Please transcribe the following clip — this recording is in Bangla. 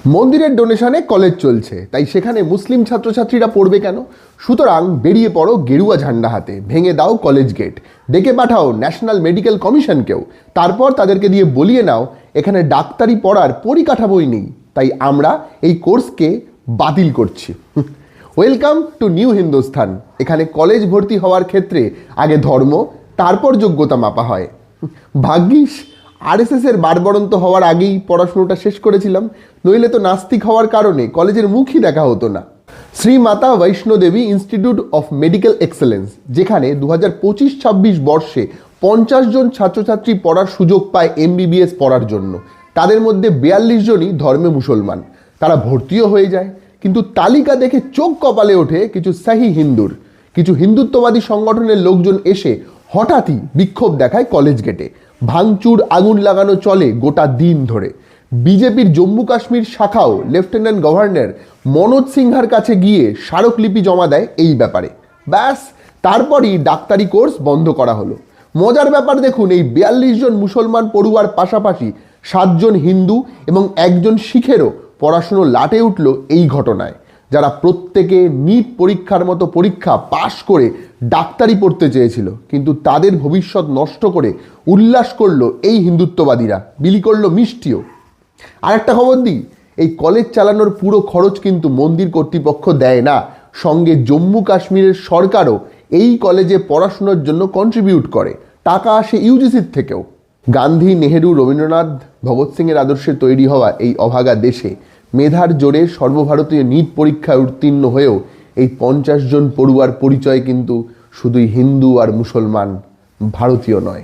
মন্দিরের ডোনেশনে কলেজ চলছে, তাই সেখানে মুসলিম ছাত্রছাত্রীরা পড়বে কেন? সুতরাং বেরিয়ে পড়ো গেরুয়া ঝান্ডা হাতে, ভেঙে দাও কলেজ গেট, ডেকে পাঠাও ন্যাশনাল মেডিকেল কমিশনকেও, তারপর তাদেরকে দিয়ে বলিয়ে নাও এখানে ডাক্তারি পড়ার পরিকাঠামোই নেই, তাই আমরা এই কোর্সকে বাতিল করছি। Welcome to new Hindustan. এখানে কলেজ ভর্তি হওয়ার ক্ষেত্রে আগে ধর্ম, তারপর যোগ্যতা মাপা হয়। ভাগ্যিস আরএসএস এর বারবরন্ত হওয়ার আগেই পড়াশুনোটা শেষ করেছিলাম, নইলে তো নাস্তিক হওয়ার কারণে কলেজের মুখই দেখা হতো না। Shri Mata Vaishno Devi institute of medical excellence, যেখানে 2025-26 বর্ষে 50 জন ছাত্রছাত্রী পড়ার সুযোগ পায় এমবিবিএস পড়ার জন্য। তাদের মধ্যে 42 জনই ধর্মে মুসলমান। তারা ভর্তিও হয়ে যায়, কিন্তু তালিকা দেখে চোখ কপালে ওঠে কিছু সাহি হিন্দুর। কিছু হিন্দুত্ববাদী সংগঠনের লোকজন এসে হঠাৎই বিক্ষোভ দেখায় কলেজ গেটে। ভাঙচুর, আগুন লাগানো চলে গোটা দিন ধরে। বিজেপির জম্মু কাশ্মীর শাখাও লেফটেন্যান্ট গভর্নর মনোজ সিনহার কাছে গিয়ে স্মারকলিপি জমা দেয় এই ব্যাপারে। ব্যাস, তারপরই ডাক্তারি কোর্স বন্ধ করা হলো। মজার ব্যাপার দেখুন, এই 42 জন মুসলমান পড়ুয়ার পাশাপাশি 7 জন হিন্দু এবং 1 জন শিখেরও পড়াশুনো লাটে উঠল এই ঘটনায়, যারা প্রত্যেকে নিট পরীক্ষার মতো পরীক্ষা পাশ করে ডাক্তারি পড়তে চেয়েছিল, কিন্তু তাদের ভবিষ্যৎ নষ্ট করে উল্লাস করলো এই হিন্দুত্ববাদীরা, বিলি করলো মিষ্টিও। আর একটা খবর দিই, এই কলেজ চালানোর পুরো খরচ কিন্তু মন্দির কর্তৃপক্ষ দেয় না, সঙ্গে জম্মু কাশ্মীরের সরকারও এই কলেজে পড়াশোনার জন্য কন্ট্রিবিউট করে। টাকা আসে ইউজিসির থেকেও। গান্ধী, নেহেরু, রবীন্দ্রনাথ, ভগৎ সিংয়ের আদর্শে তৈরি হওয়া এই অভাগা দেশে মেধার জোরে সর্বভারতীয় নিট পরীক্ষায় উত্তীর্ণ হয়েও এই 50 জন পড়ুয়ার পরিচয় কিন্তু শুধুই হিন্দু আর মুসলমান, ভারতীয় নয়।